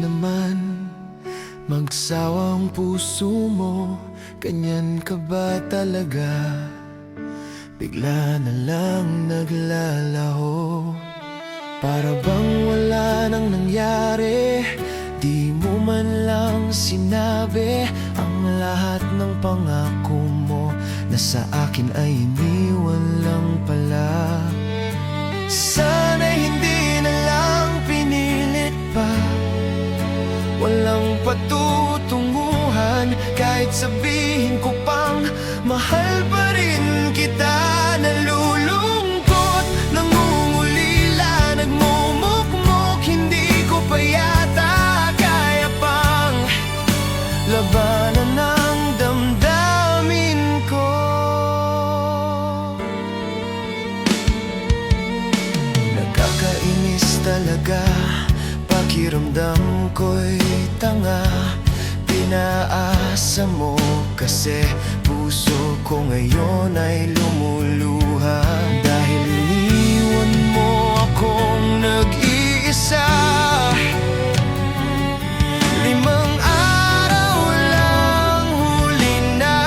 naman magsawa ang puso mo. Ganyan ka ba talaga? Bigla na lang naglalaho, para bang wala nang nangyari. Di mo man lang sinabi ang lahat ng pangako mo, na sa akin ay iniwan lang pala. Sana hindi na lang pinilit pa, walang patutunguhan. Kahit sabihin ko pang mahal pa rin kita. Nalulungkot, nangungulila, nagmumukmok. Hindi ko pa yata kaya pang labanan ng damdamin ko. Nakakainis talaga, pakiramdam ko'y tanga. Pinaasa mo kasi puso ko ngayon ay lumuluha. Dahil iniwan mo akong nag-iisa. 5 araw lang, huli na.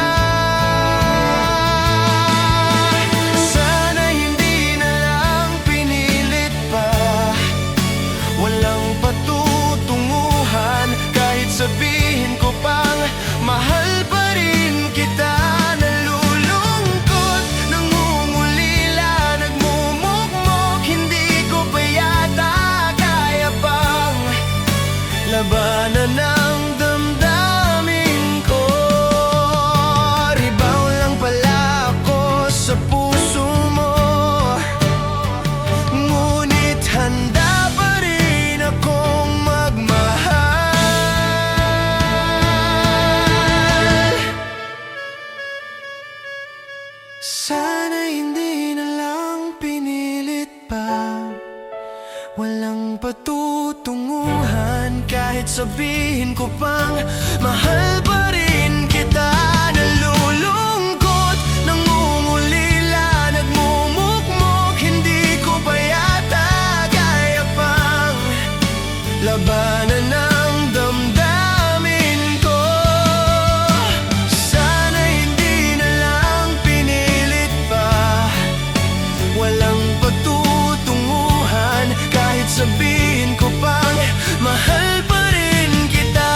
Sana hindi na lang pinilit pa, walang patutunguhan. Kahit sabihin ko pang mahal pa rin kita. Nalulungkot, nangungulila, nagmumukmok. Hindi ko pa yata kaya pang labanan ng damdamin ko. Rebound lang pala ako sa puso mo, ngunit handa pa rin akong magmahal. Sana hindi na lang pinilit pa, walang patutunguhan. Kahit sabihin ko pang mahal pa rin kita. Nalulungkot, nangungulila, nagmumukmok. Hindi ko pa yata kaya pang labanan ng damdamin ko. Sana hindi na lang pinilit pa, walang patutunguhan. Kahit sabihin ko pang mahal pa rin kita.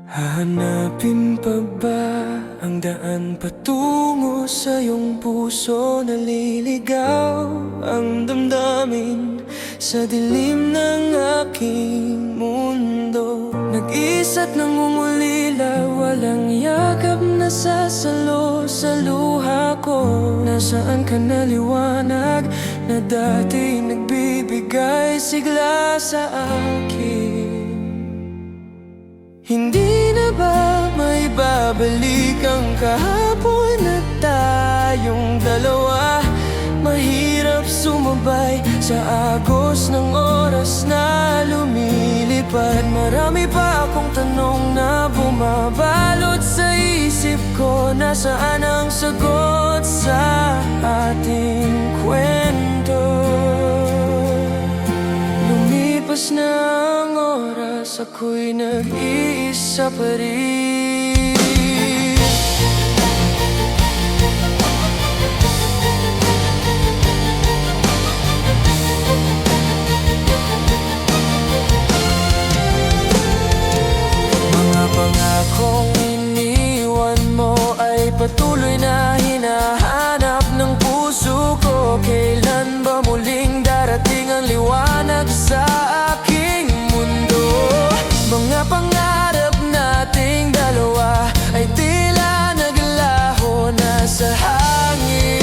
Hahanapin pa ba ang daan patungo sa iyong puso? Naliligaw ang damdamin sa dilim ng aking mundo. Nag-isa't nangungulila, walang yakap na sasalo sa luha ko. Nasaan ka na liwanag na dati nagbibigay sigla sa akin? Hindi na ba may babalik ang kahapon na tayong dalawa? Mahirap sumabay sa agos ng oras na lumilipad. Marami pa akong tanong na bumabalot sa isip ko. Nasaan ang sagot sa ating kwento? Lumipas na ang oras, ako'y nag-iisa pa rin. Mga pangakong iniwan mo ay patuloy na hinahanap ng puso ko. Kailan ba muling darating ang liwanag sa aking mundo? Mga pangarap nating dalawa ay tila naglaho na sa hangin.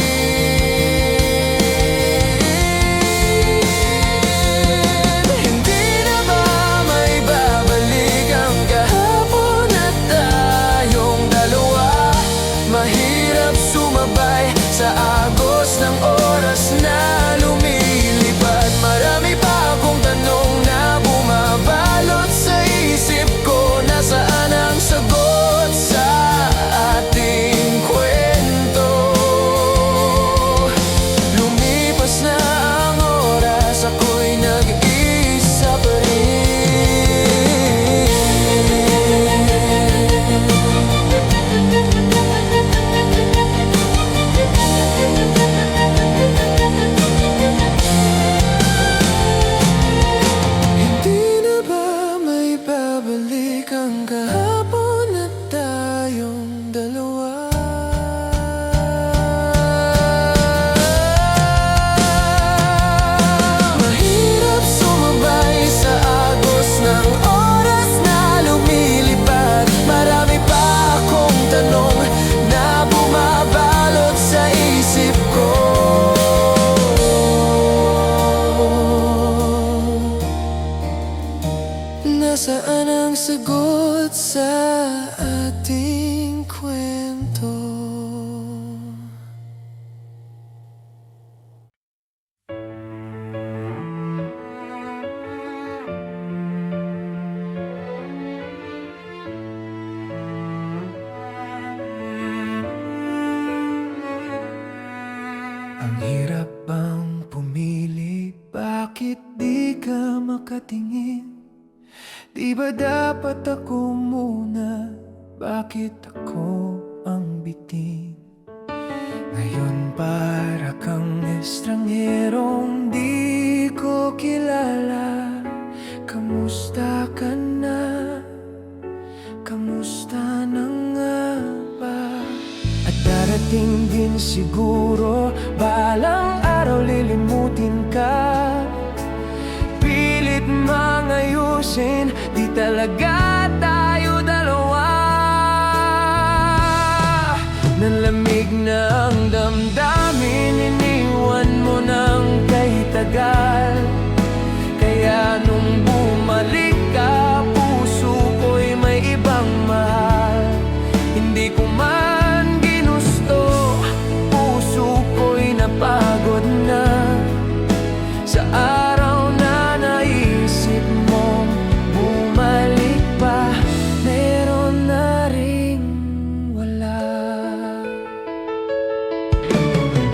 sagot sa ating kwento. Ang hirap bang pumili? Bakit di ka makatingin? Di ba dapat ako muna? Bakit ako ang bitin? Ngayon para kang estrangherong di ko kilala. Kamusta ka na? Kamusta na nga ba? At darating din siguro, balang araw lilimutin ka. Pilit mangayusin, di talaga tayo dalawa. Nalamig na ang damdamin, iniwan mo ng kahit tagal. Kaya nung bumalik ka, puso ko'y may ibang mahal. Hindi ko man ginusto, puso ko'y napagod na. Sa araw na naisip mong bumalik pa, meron na ring wala.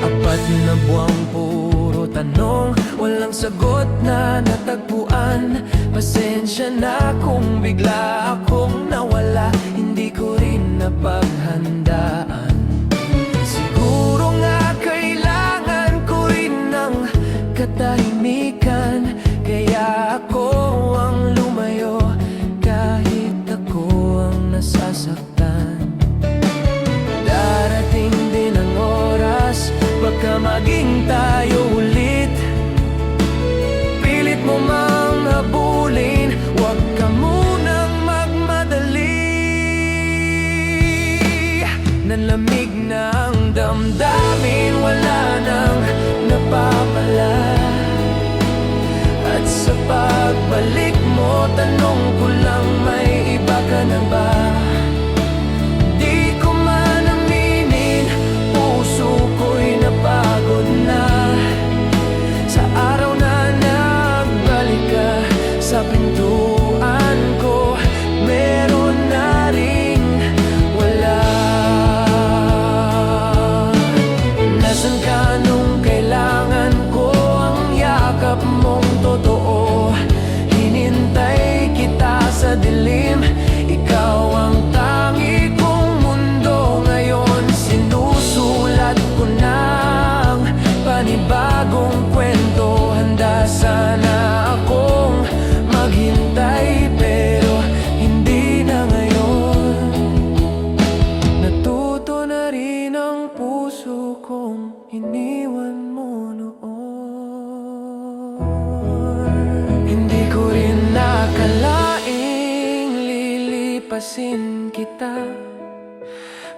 Apat na buwang puro tanong, walang sagot na natagpuan. Pasensya na kung bigla akong nawala, hindi ko rin napaghandaan. Siguro nga kailangan ko rin ng katahimikan, kaya ako ang lumayo kahit ako ang nasasaktan. Darating din ang oras, baka maging tayo ulit. Pilit mo mang habulin, huwag ka munang magmadali. Nalamig na ang damdamin, wala nang napapala. At sa pagbalik mo, tanong ko lang, may iba ka na ba? Di ko man aminin, puso ko'y napagod na. Sa araw na nagbalik ka sa pintuan ko, meron na ring wala. Nasaan ka nung kailangan ko ang yakap mong totoo? Hinintay kita sa dilim, ikaw ang tangi kong mundo. Ngayon sinusulat ko ng panibagong kwento. Handa sana akong maghintay, pero hindi na ngayon. Natuto na rin ang puso kong iniwan mo noon. Hindi ko rin nakalaing lilipasin kita.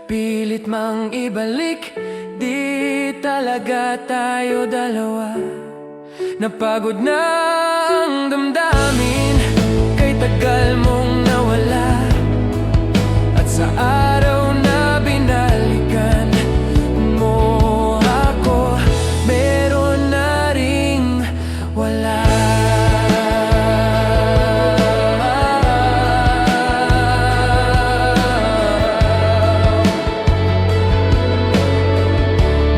Pilit mang ibalik, di talaga tayo dalawa. Napagod na ang damdamin, kay tagal mong nawala. At sa araw na binalikan mo ako, meron na ring wala.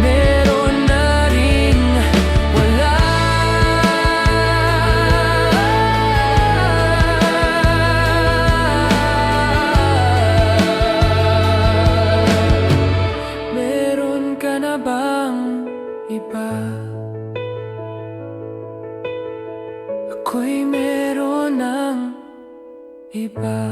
Meron na ring wala. Meron ka na bang iba? Ako'y meron ng iba.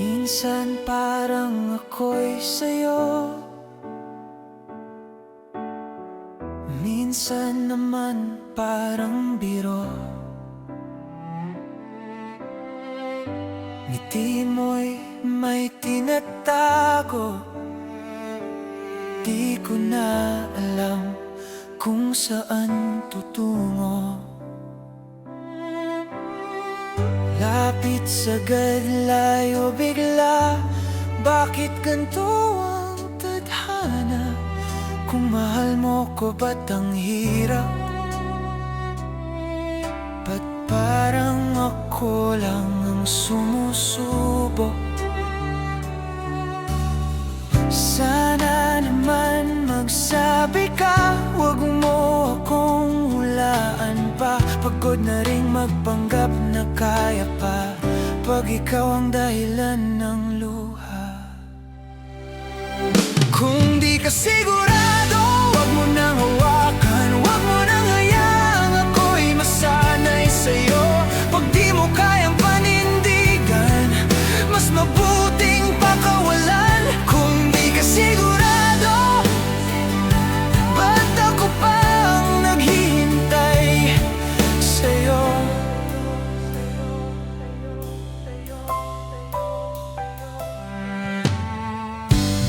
Minsan parang ako'y sa'yo, minsan naman parang biro. Di mo'y may tinatago. Di ko na alam kung saan tutungo. Lapit sagad, layo bigla. Bakit ganito ang tadhana? Kung mahal mo ko, ba't ang hirap? Ba't parang ako lang ang sumusubo? Sana naman magsabi ka, huwag mo akong hulaan pa. Pagod na ring magpanggap na kaya pa, pag ikaw ang dahilan ng luha. Kung di ka sigurado, huwag mo nang hawakan. Huwag mo nang hayaang ako'y masanay sa'yo. Pag di mo kayang panindigan, mas mabuting pakawalan. Kung di ka sigurado, ba't ako pang naghihintay sa'yo?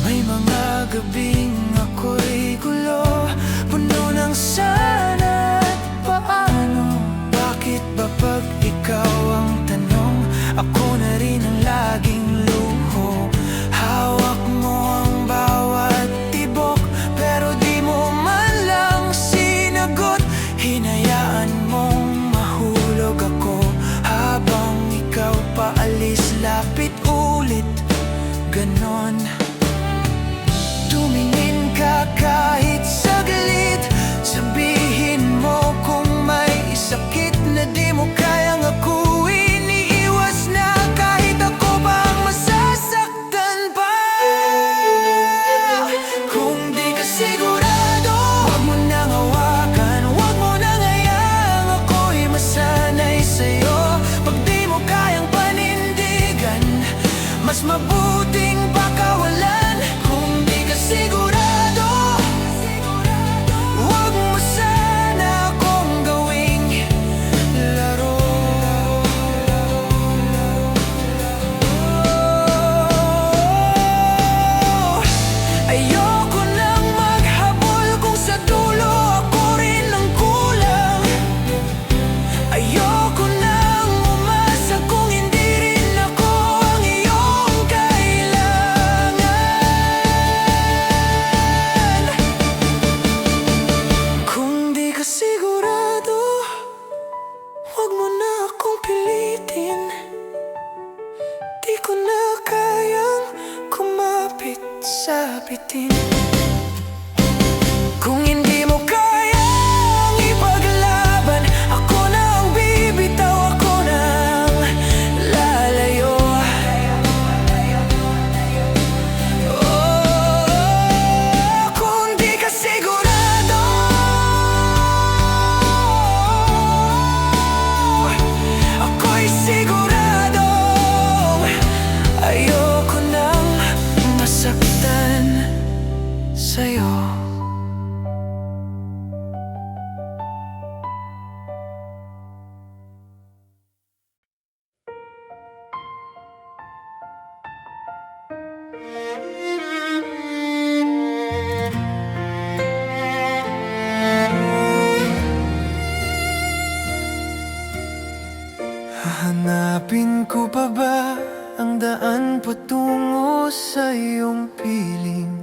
May mga gabing ako'y gulo, puno ng sana at paano. Bakit ba pag ikaw ang tanong, ako na rin ang laging luho? Hawak mo ang bawat tibok, pero di mo man lang sinagot. Hinayaan mong mahulog ako habang ikaw paalis, lapit ulit, ganon. Tumingin ka kahit saglit, sabihin mo kung may sakit na di mo kayang akuin. Iiwas na kahit ako bang masasaktan pa. Kung di ka sigurado, huwag mo nang hawakan. Huwag mo nang hayaang ako'y masanay sa'yo. Pag di mo kayang panindigan, mas mabuting pakawalan. Kung di ka sigurado, huwag mo sana akong gawing laro. Ayoko nang maghabol kung sa dulo ako rin ang kulang. Ayoko nang umasa kung hindi rin ako ang iyong kailangan. Kung di ka sigurado, huwag mo na akong pilitin. Di ko na kayang kumapit sa bitin. Kung hindi mo kayang ipaglaban, ako na ang bibitaw, ako na ang lalayo. Oh, kung di ka sigurado, ako'y sigurado. Ayoko nang masaktan sa'yo. Hahanapin ko pa ba ang daan patungo sa iyong piling?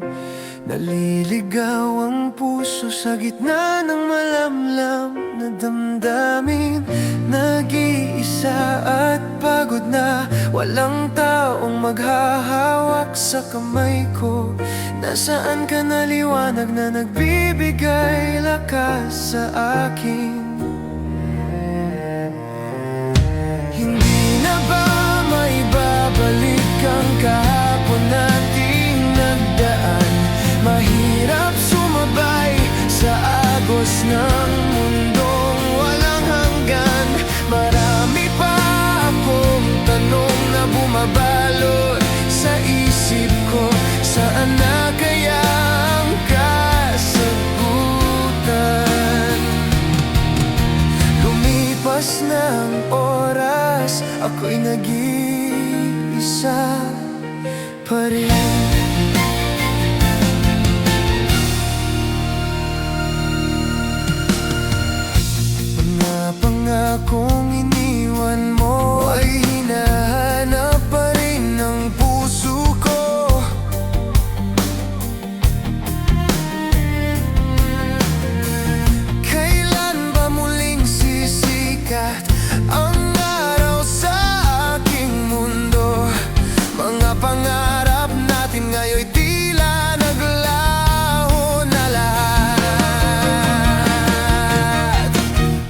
Naliligaw ang puso sa gitna ng malamlam na damdamin. Nag-iisa at pagod na, walang taong maghahawak sa kamay ko. Nasaan ka na, liwanag na nagbibigay lakas sa akin? Hindi na ba maibabalik ang kahapon nating nagdaan? Mahirap sumabay sa agos ng mundong walang hanggan. Marami pa akong tanong na bumabalot sa isip ko. Saan na kaya ang kasagutan? pa rin. Mga pangakong iniwan mo ay hinahanap pa rin ng puso ko. Kailan ba muling sisikat ang araw sa aking mundo? Mga pangarap natin ngayon'y tila naglaho na lahat.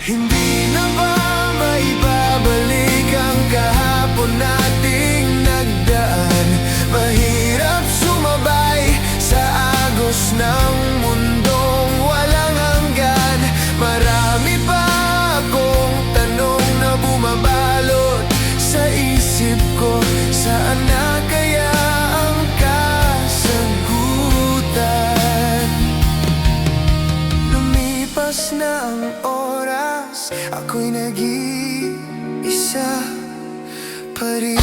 Hindi na ba maibabalik ang kahapon nating nagdaan? Mahirap sumabay sa agos ng mundong walang hanggan. Marami pa akong tanong na bumabalot sa isip ko. Saan na kaya ang kasagutan? Lumipas na ang oras, ako'y nag-iisa pa rin.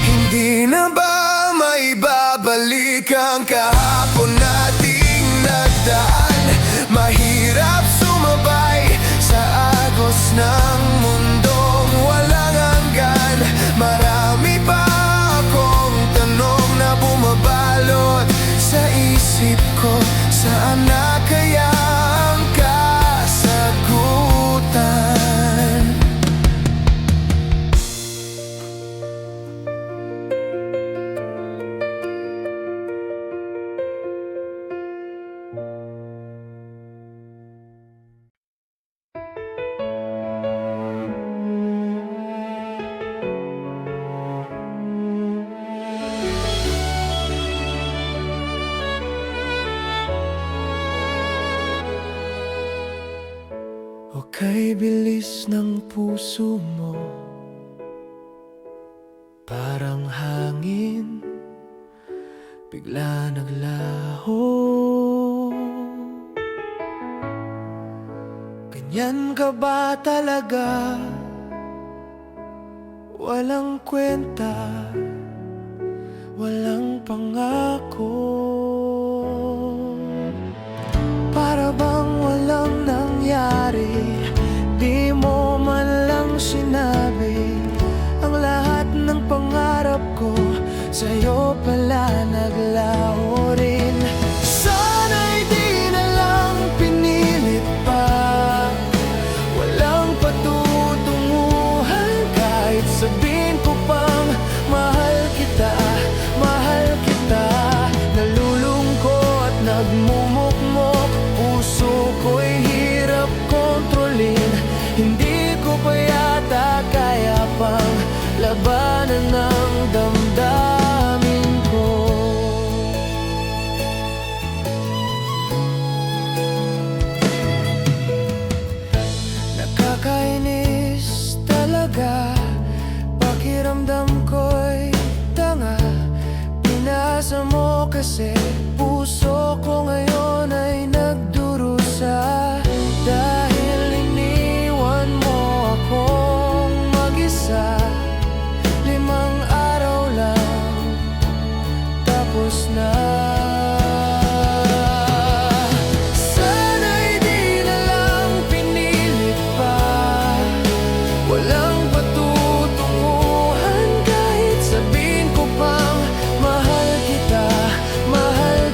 Hindi na ba maibabalik ang kahapon nating nagdaan? Mahirap sumabay sa agos ng mundong walang hanggan. Marami pa akong tanong na bumabalot sa isip ko. Saan na kaya ang kasagutan? O kay bilis ng puso mo, parang hangin, bigla naglaho. Ganyan ka ba talaga? Walang kwenta, walang pangako. Para bang walang nangyari, di mo man lang sinabi ang lahat ng pangarap ko sa'yo pala naglaho rin. Sana'y di na lang pinilit pa, walang patutunguhan. Kahit sabihin ko pang mahal kita, mahal kita. Nalulungkot, nagmumukmok, puso ko'y hirap kontrolin. Hindi ko pa yata kaya pang labanan ng damdamin ko. Nakakainis talaga, pakiramdam ko'y tanga. Pinasa mo kasi puso ko ngayon ay nagdurusa. Dahil iniwan mo akong mag-isa, 5 araw lang, tapos na. Sana'y di na lang pinilit pa, walang patutunguhan. Kahit sabihin ko pang mahal kita, mahal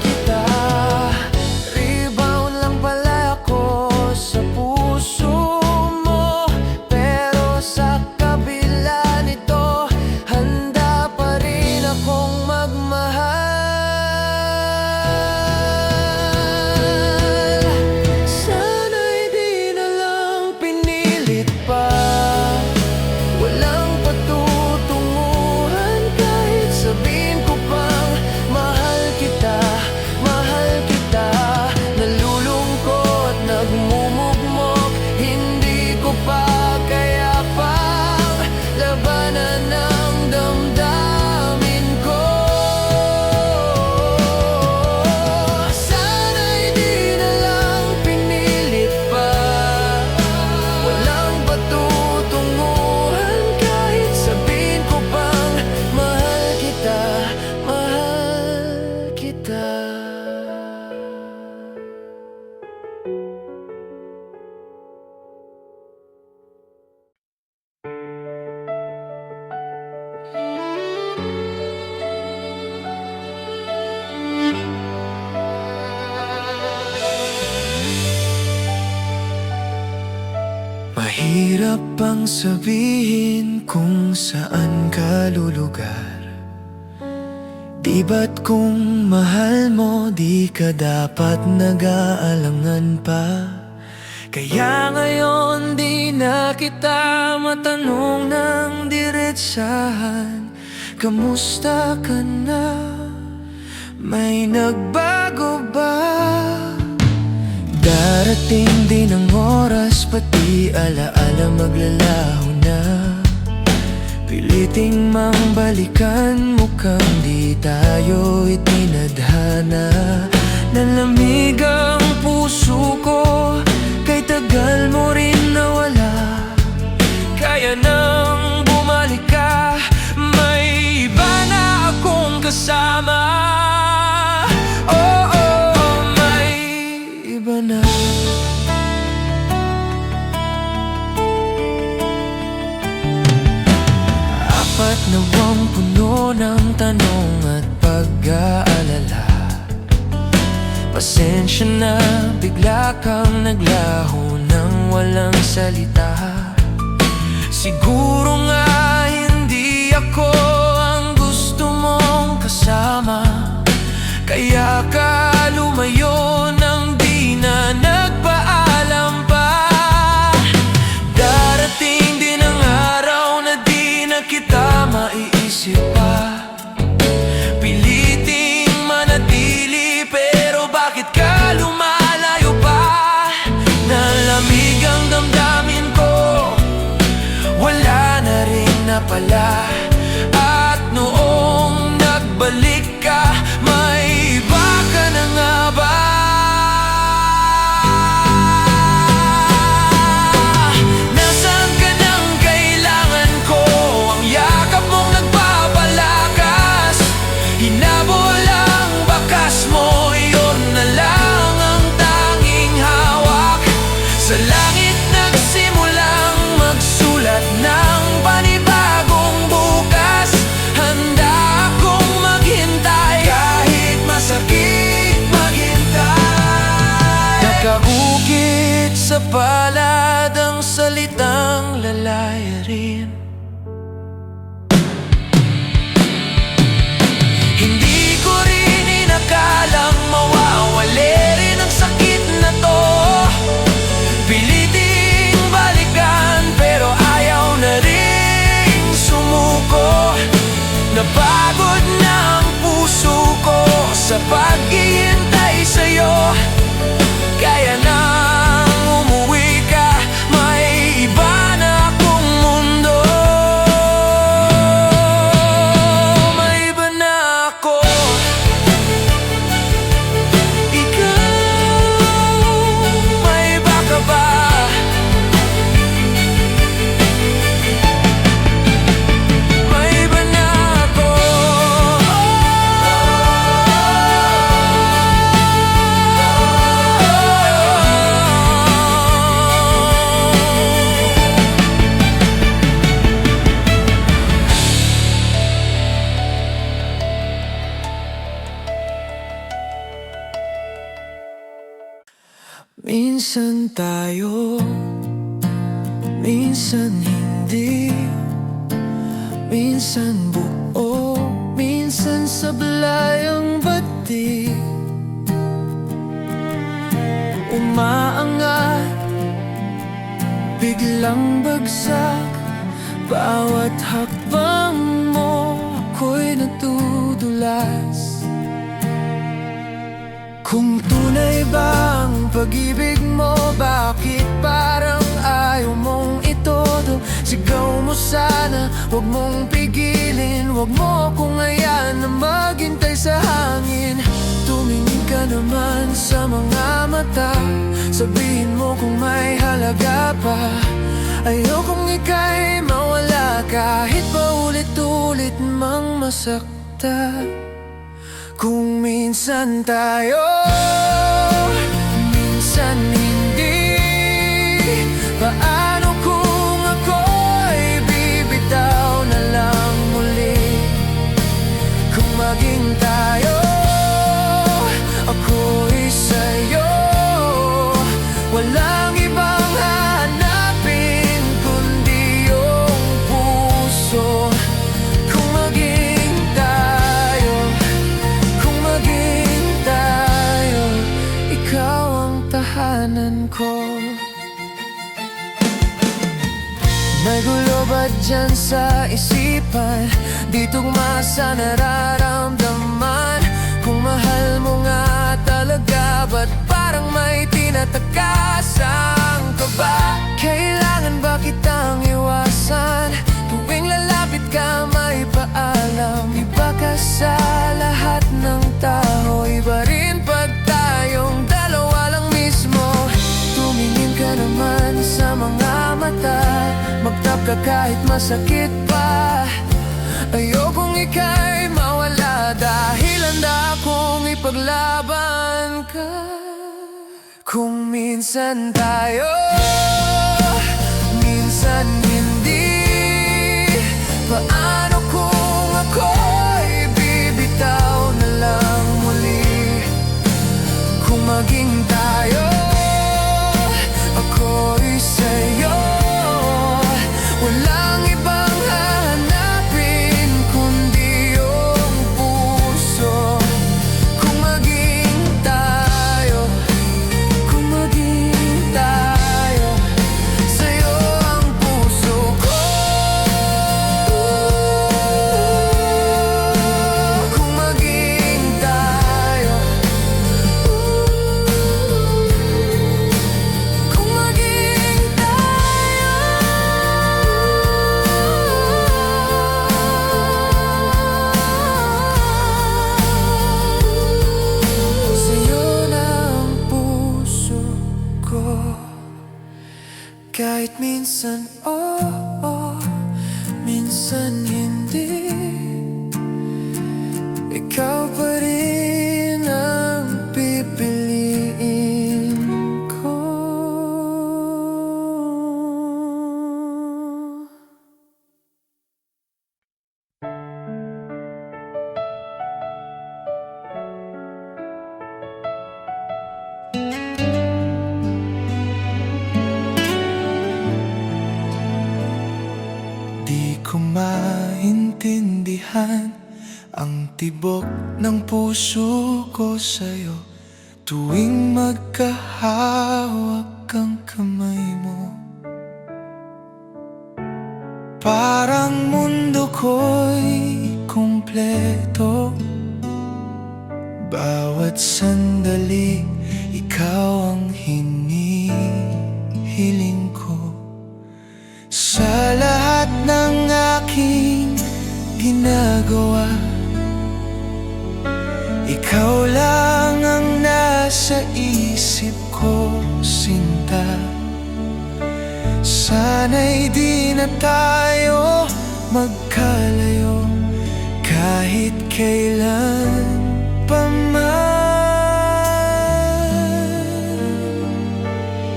Mahirap bang sabihin kung saan ka lulugar? Di ba't kung mahal mo, di ka dapat nag-aalangan pa? Kaya ngayon di na kita matanong ng diretsahan. Kamusta ka na? May nagbago ba? Darating din ang oras, pati alaala maglalaho na. Piliting mang balikan, mukhang di tayo itinadhana. Nalamig ang puso ko, kay tagal mo rin nawala. Kaya nang bumalik ka, may iba na akong kasama. Oh, oh, may iba na. Apat na buwang puno ng tanong at pag-aalala. Pasensya na, bigla kang naglaho nang walang salita. Siguro nga hindi ako ang gusto mong kasama, kaya ka lumayo nang di na nagpaalam pa. Darating din ang araw na di na kita maiisip pa. Piliting manatili, pero bakit ka lumalayo pa? Nalamig ang damdamin ko, wala na rin napala. At noong nagbalik ka, may iba ka na nga ba? Nasaan ka nang kailangan ko? Ang yakap mong nagpapalakas, hinabol ang bakas mo, iyon na lang ang tanging hawak. Sa langit nagsimulang magsulat ng panibagong bukas. Handa akong maghintay, kahit masakit maghintay. Nakaukit sa palad ang salitang lalayarin. Hindi ko rin inakalang mawawali rin ang sakit na to. Piliting balikan, pero ayaw na rin sumuko. Napagod na ang puso ko sa paghihintay sa'yo. Kaya nang umuwi ka, may iba na akong mundo. May iba na ako. Ikaw, may iba ka ba? May iba na ako. Minsan tayo, minsan hindi. Minsan buo, minsan sablay ang bati. Umaangat, biglang bagsak. Bawat hakbang mo, ako'y natudulas. Kung tunay bang pag-ibig mo, bakit parang ayaw mong itodo? Sigaw mo sana, huwag mong pigilin. Huwag mo akong hayaan na maghintay sa hangin. Tumingin ka naman sa mga mata, sabihin mo kung may halaga pa. Ayokong ika'y mawala, kahit paulit-ulit mang masakta. Kung minsan tayo, minsan hindi. Paano kung ako'y bibitaw na lang muli? Kung maging tayo, ako'y sa'yo. Walang ibang hanapin May gulo ba dyan sa isipan? Di tugma sa nararamdaman. Kung mahal mo nga talaga, ba't parang may tinatakasang ka ba? Kailangan ba kitang iwasan? Tuwing lalapit ka may paalam. Iba ka sa lahat ng tao, iba rin pag tayong dalawa lang mismo. Tumingin ka naman sa mga mata, magtap ka kahit masakit pa. Ayokong ika'y mawala, dahil handa akong ipaglaban ka. Kung minsan tayo, minsan hindi, paano kung ako'y bibitaw na lang muli? Kung maging tayo, ako'y sa'yo, walang ibang hahanapin kundi iyong puso. Kung maging tayo, kung maging tayo, sa'yo ang puso ko. Kung maging tayo, kung maging tayo, sa'yo na ang puso ko. Kahit minsan oo, minsan hindi, ikaw pa rin ang pipiliin ko. Di ko maintindihan ang tibok ng puso ko sa'yo tuwing magkahawak ang kamay mo. Parang mundo ko'y kumpleto, bawat sandali ikaw ang hinihiling ko. Sa lahat ng aking ginagawa, ikaw lang ang nasa isip ko, sinta. Sana'y di na tayo magkalayo kahit kailan pa man.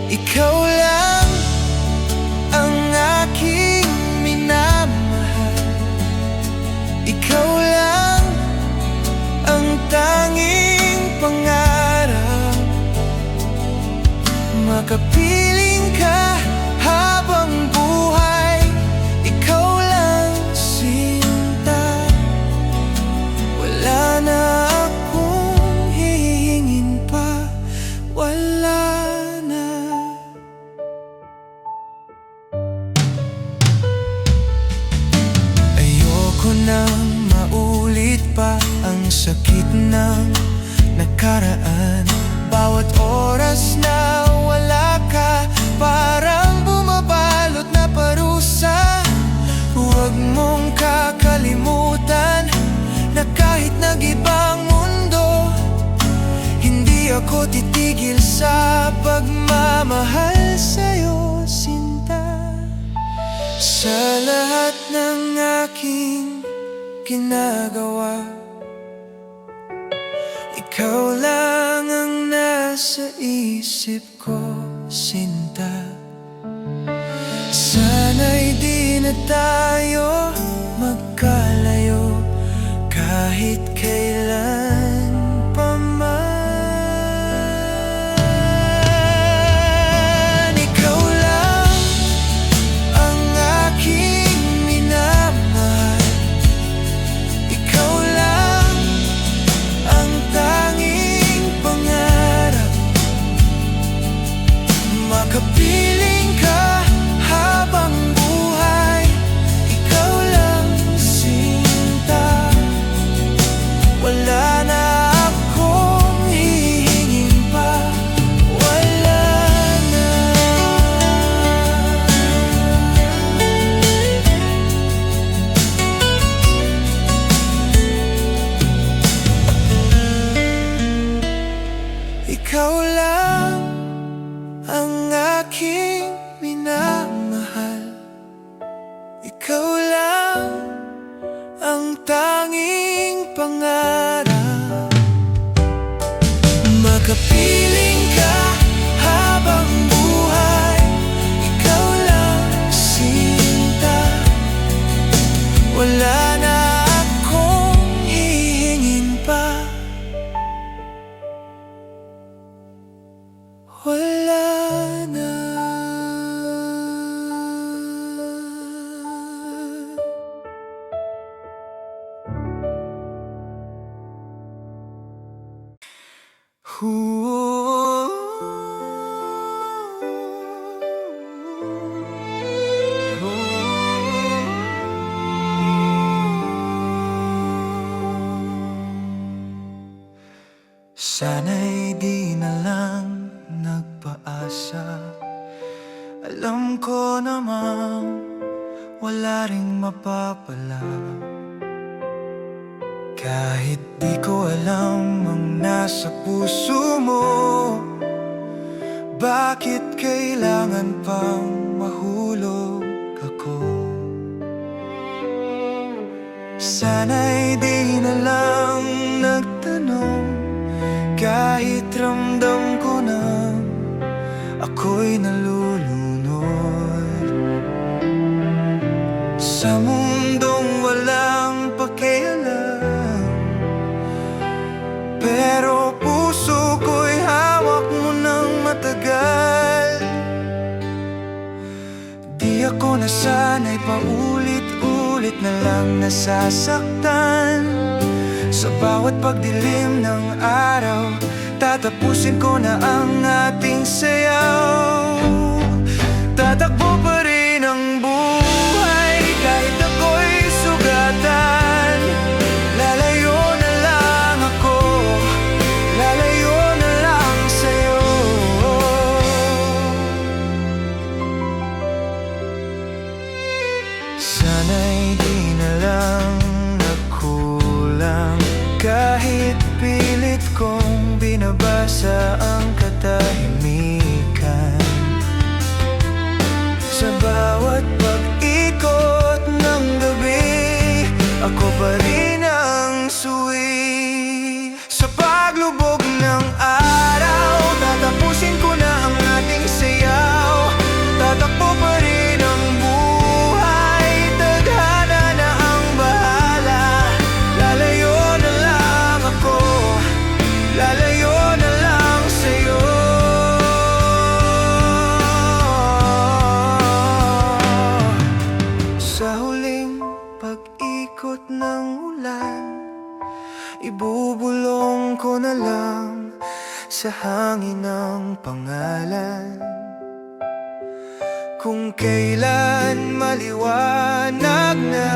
Ikaw lang ang aking minamahal, ikaw lang ang tanging pangarap. Makapiling ka habang buhay, ikaw lang sinta. Wala na akong hihingin pa, wala na. Ayoko nang maulit pa ang sakit ng nakaraan. Bawat oras na wala ka, parang bumabalot na parusa. Huwag mong kakalimutan na kahit nag-ibang mundo, hindi ako titigil sa pagmamahal sa'yo, sinta. Sa lahat ng aking ginagawa, ikaw lang ang nasa isip ko, sinta. Sana'y di na tayo magkalayo kahit kailan pa man. Ikaw lang ang aking minamahal, ikaw lang ang tanging pangarap. Makapiling ka habang buhay, pangarap. Makapiling ka habang buhay, ikaw lang sinta. Wala na akong hihingin pa. Wala na. Sana'y di na lang nagpaasa. Alam ko namang wala ring mapapala. Kahit di ko alam ang nasa puso mo, bakit kailangan pang mahulog ako? Sana'y di na lang nagtanong, kahit ramdam ko na ako'y nalulunod sa mundong walang pakialam. Pero puso ko'y hawak mo ng matagal. Di ako nasanay paulit-ulit na lang nasasaktan. Sa bawat pagdilim ng araw, tatapusin ko na ang ating sayaw. Tatakbo pa rin ang buhay kahit ako'y sugatan. Lalayo na lang ako, lalayo na lang sa'yo. Sana'y di na lang nagkulang, kahit pilit kong binabasa ang katahimikan. Sa bawat pag-ikot ng gabi, ako pa rin ang suwi. Sa paglubog ng araw, tatapusin ko na ang ating sayaw. Tatakbo pa rin ang buhay, tadhana na ang bahala. Lalayo na lang ako, lalayo na lang sa'yo. Sa huling pag-ikot ng ulan, ibubulong ko na lang sa hangin ang pangalan. Kung kailan maliwanag na,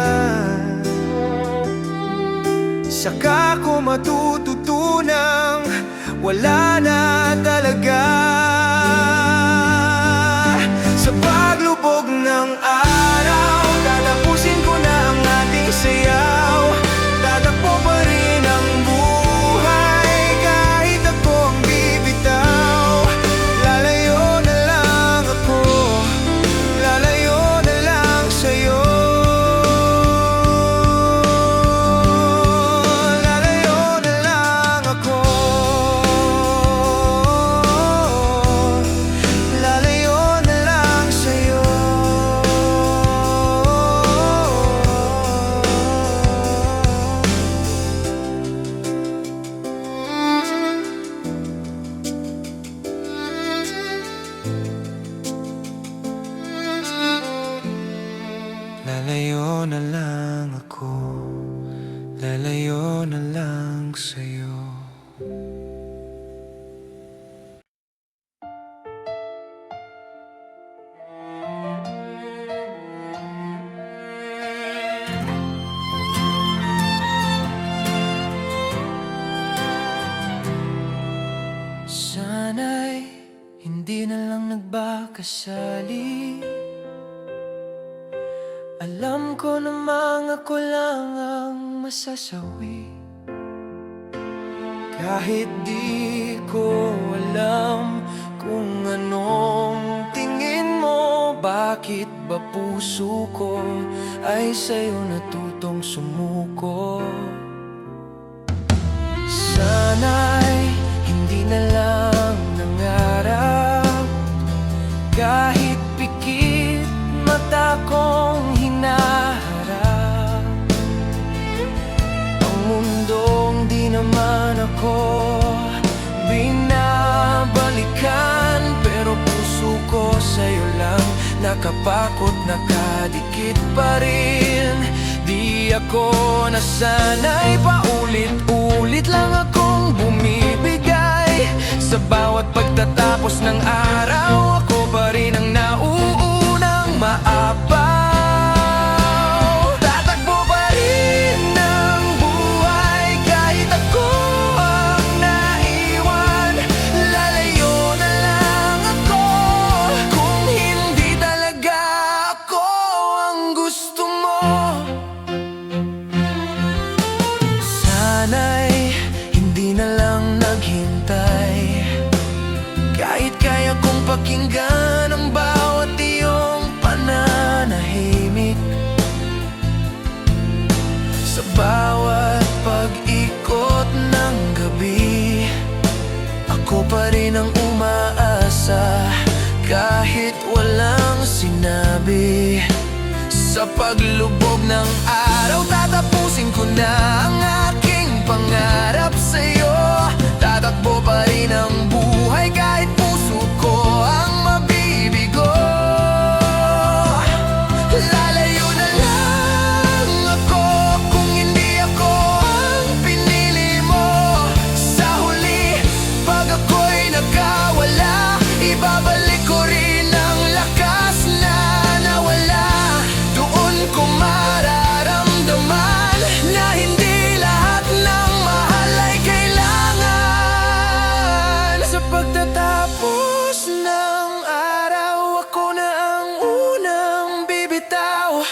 saka ko matututunang wala na talaga. Sa paglubog ng araw, tatapusin ko na ang ating sayaw. Tatakbo pa rin ang buhay kahit ako ang bibitaw. Lalayo na lang ako, lalayo na lang sa'yo. Lalayo na lang ako, lalayo na lang sa'yo. Lalayo na lang ako, lalayo na lang sa'yo. Sana'y hindi na lang nagbakasali. Alam ko namang ako lang ang masasawi. Kahit di ko alam kung anong tingin mo, bakit ba puso ko ay sa'yo natutong sumuko. Sana'y hindi na lang nangarap, kahit pikit mata kong hinaharap. Ang mundong di naman ako binabalikan, pero puso ko sa'yo lang nakapakot, nakadikit pa rin. Di ako nasanay, paulit-ulit lang akong bumibigay. Sa bawat pagtatapos ng araw, ako pa rin ang nauunang maapaw. Tatakbo pa rin ng buhay kahit ako ang naiwan. Lalayo na lang ako kung hindi talaga ako ang gusto mo. Sana'y hindi na lang naghintay, kahit kaya kong pakinggan ang bawat iyong pananahimik. Sa bawat pag-ikot ng gabi, ako pa rin ang umaasa kahit walang sinabi. Sa paglubog ng araw, tatapusin ko na ang aking pangarap sa'yo. Tatakbo pa rin ang buhay kahit puso ko ang mabibigo. Lalayo na lang ako kung hindi ako ang pinili mo. Sa huli, pag ako'y nagkawala, ibabalik ko rin ang lakas na nawala. Doon ko mararamdaman na hindi lahat ng mahal ay kailangan. Sa pagtatapos ng araw, ako na ang unang bibitaw.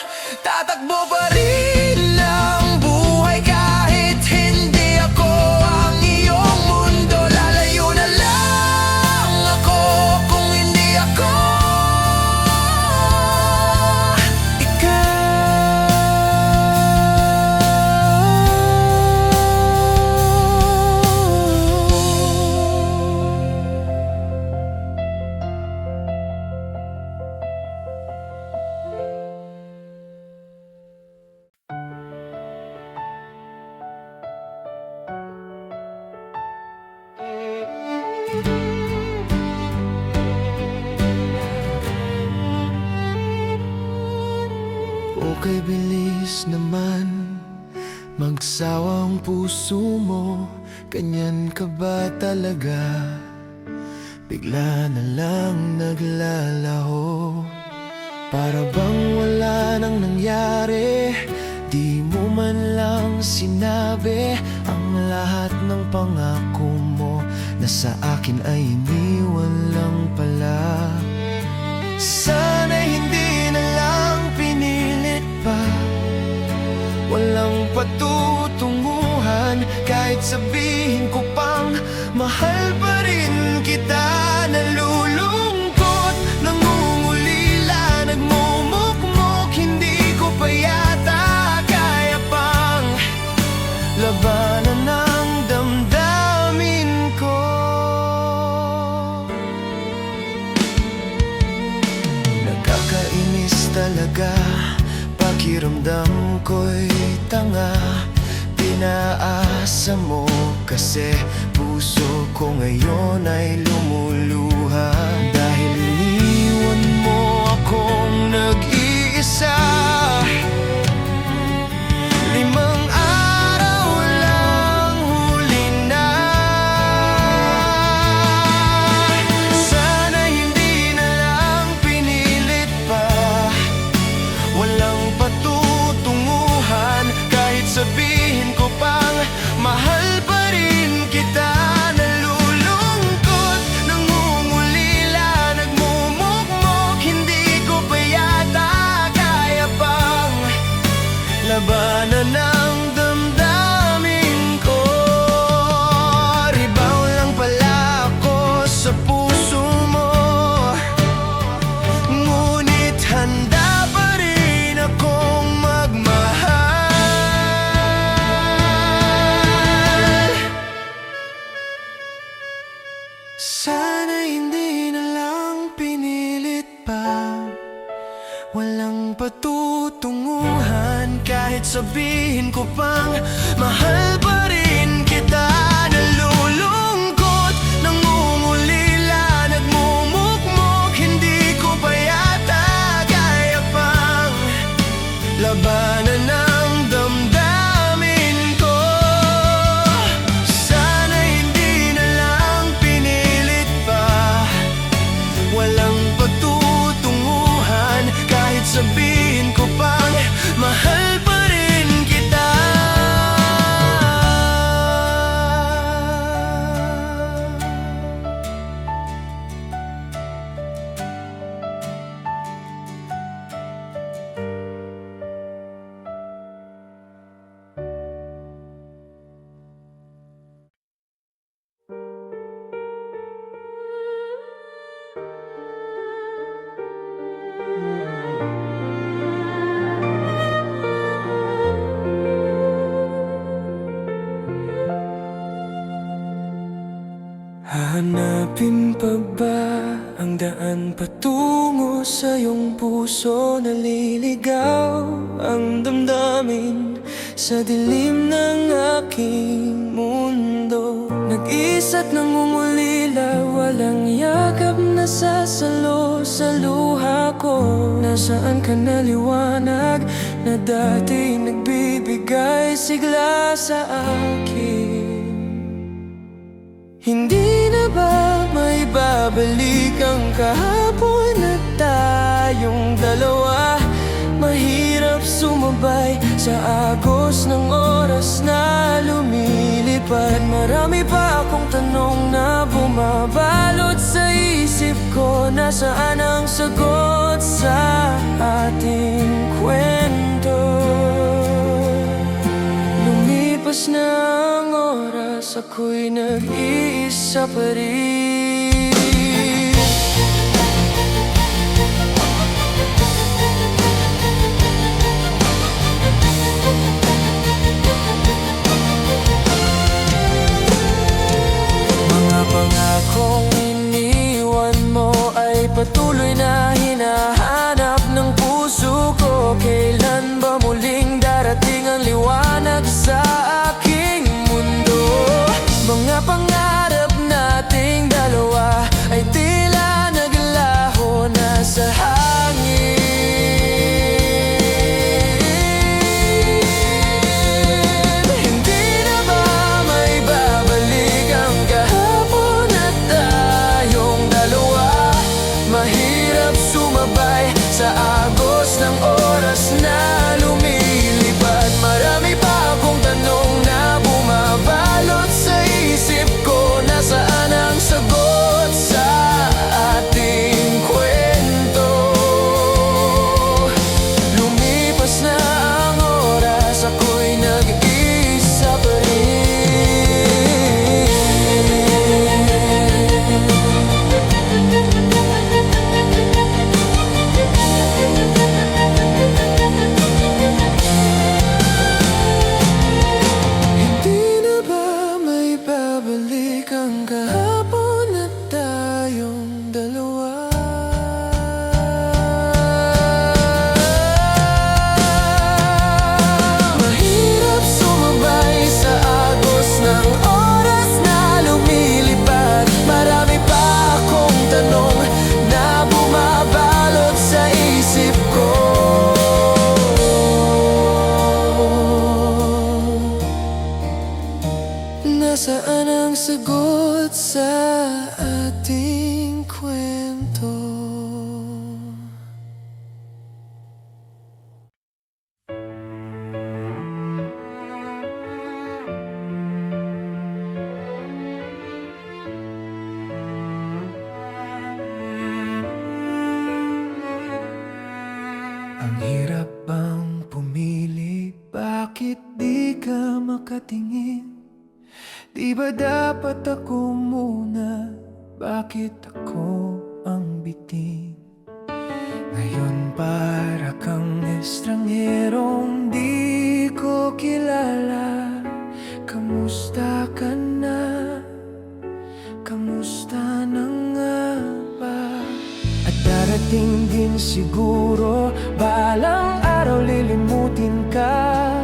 Tatakbo pa rin ang buhay kahit hindi ako ang iyong mundo. Lalayo na lang ako kung hindi ako Okay, bilis naman magsawa ang puso mo. Ganyan ka ba talaga? Bigla na lang naglalaho, para bang wala nang nangyari. Di mo man lang sinabi ang lahat ng pangako mo, na sa akin ay iniwan lang pala. Sana hindi na lang pinilit pa, walang patutunguhan. Kahit sabihin ko pang mahal pa rin kita, nalulungkot, nangungulila, nagmumukmok. Hindi ko pa yata kaya pang labanan ng damdamin ko. Nakakainis talaga, pakiramdam ko'y tanga. Pinaasa mo kasi puso ko ngayon ay lumuluha. Dahil iniwan mo akong nag-iisa. 5 araw lang, huli na. Sana hindi na lang pinilit pa, walang patutunguhan. Kahit sabihin ko pang mahal pa rin kita, nalulungkot, nangungulila, nagmumukmok. Hindi ko pa yata kaya pang labanan ng damdamin ko. Ribaw lang pala ako sa puso mo, ngunit handa pa rin akong magmahal. Kahit sabihin ko pang mahal pa rin kita. Nalulungkot, nangungulila, nagmumukmok, hindi ko pa yata kaya pang labanan ng damdamin ko. Sana hindi na lang pinilit pa, walang patutunguhan. Kahit sabihin ko pang mahal pa rin kita. Hahanapin pa ba ang daan patungo sa iyong puso? Naliligaw ang damdamin sa dilim ng aking mundo. Nag-isa't nangungulila, walang yakap na sasalo sa luha ko. Nasaan ka na liwanag na dati nagbibigay sigla sa akin? Hindi na ba may babalik ang kahapon at tayong dalawa? Mahirap sumabay sa agos ng oras na lumilipad. Marami pa akong tanong na bumabalot sa isip ko. Nasaan ang sagot sa ating kwento? Lumipas na ang oras, ako'y nag-iisa pa rin. Mga pangakong iniwan mo ay patuloy na hinahanap ng puso ko. Kailan ba muling darating ang liwanag sa aking mundo? Mga pangarap nating dalawa ay tila naglaho na sa hangin. Hindi na ba may babalik ang kahapon at tayong dalawa? Mahirap sumabay sa agos ng oras na lumilipad. Marami pa akong tanong na bumabalot sa isip ko. Nasaan ang sagot sa ating kwento? Lumipas na ang oras, ako'y nag-iisa pa rin. Hindi na ba may babalik ang kahapon at tayong dalawa? Mahirap sumabay sa agos ng oras na lumilipad. Marami pa akong tanong na bumabalot sa isip ko. Nasaan ang sagot sa ating kwento? Ang hirap bang pumili? Bakit di ka makatingin? Di ba dapat ako muna? Bakit ako ang bitin? Ngayon para kang estrangherong di ko kilala. Kamusta ka na? Kamusta na nga ba? At darating din siguro, balang araw lilimutin ka.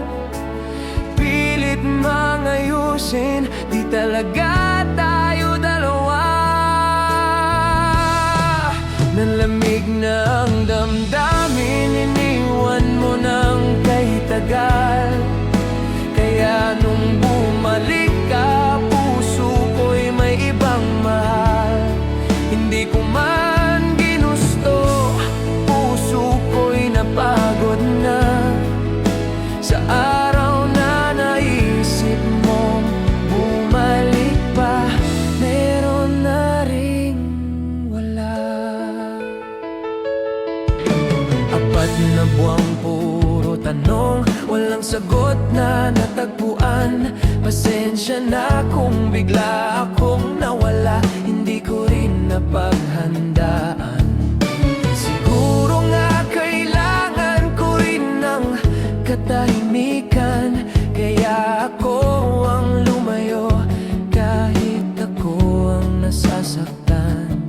tanong, walang sagot na natagpuan. Pasensya na kung bigla akong nawala, hindi ko rin napaghandaan. Siguro nga kailangan ko rin ng katahimikan, kaya ako ang lumayo kahit ako ang nasasaktan.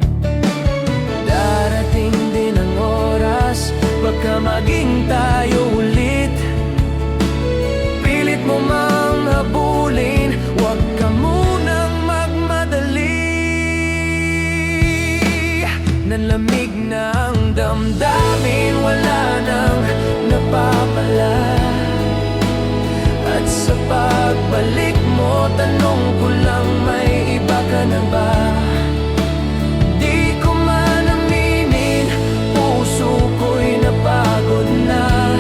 Darating din ang oras, baka maging tayo ulit. Pilit mo mang habulin, huwag ka munang magmadali. Nanlamig na ang damdamin, wala nang napapala. At sa pagbalik mo, tanong ko lang, may iba ka na ba? Di ko man aminin, puso ko'y napagod na.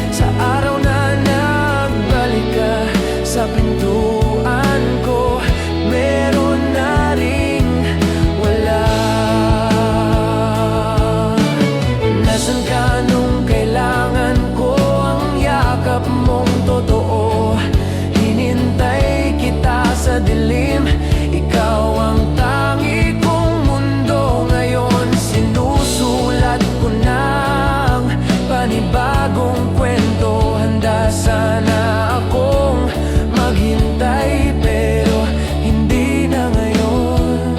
Sa araw na nagbalik ka sa pintuan ko, meron na ring wala. Nasaan ka nung kailangan ko ang yakap mong totoo? Hinintay kita sa dilim, ikaw ang tangi kong mundo. Ngayon sinusulat ko ng panibagong kwento. Handa sana akong maghintay, pero hindi na ngayon.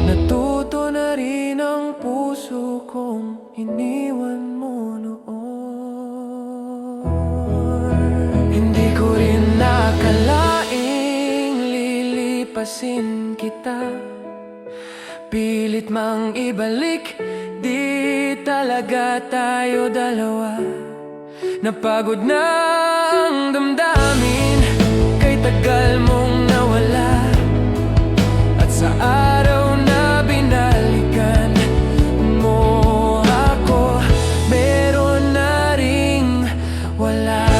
Natuto na rin ang puso kong iniwan mo noon. Hindi ko rin nakalaing lilipasin kita, pilit mang ibalik, di talaga tayo dalawa. Napagod na ang damdamin, kay tagal mong nawala. At sa araw na binalikan mo ako, meron na ring wala.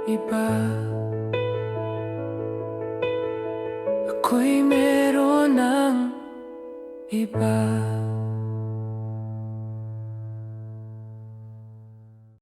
Iba, ako'y meron ng iba.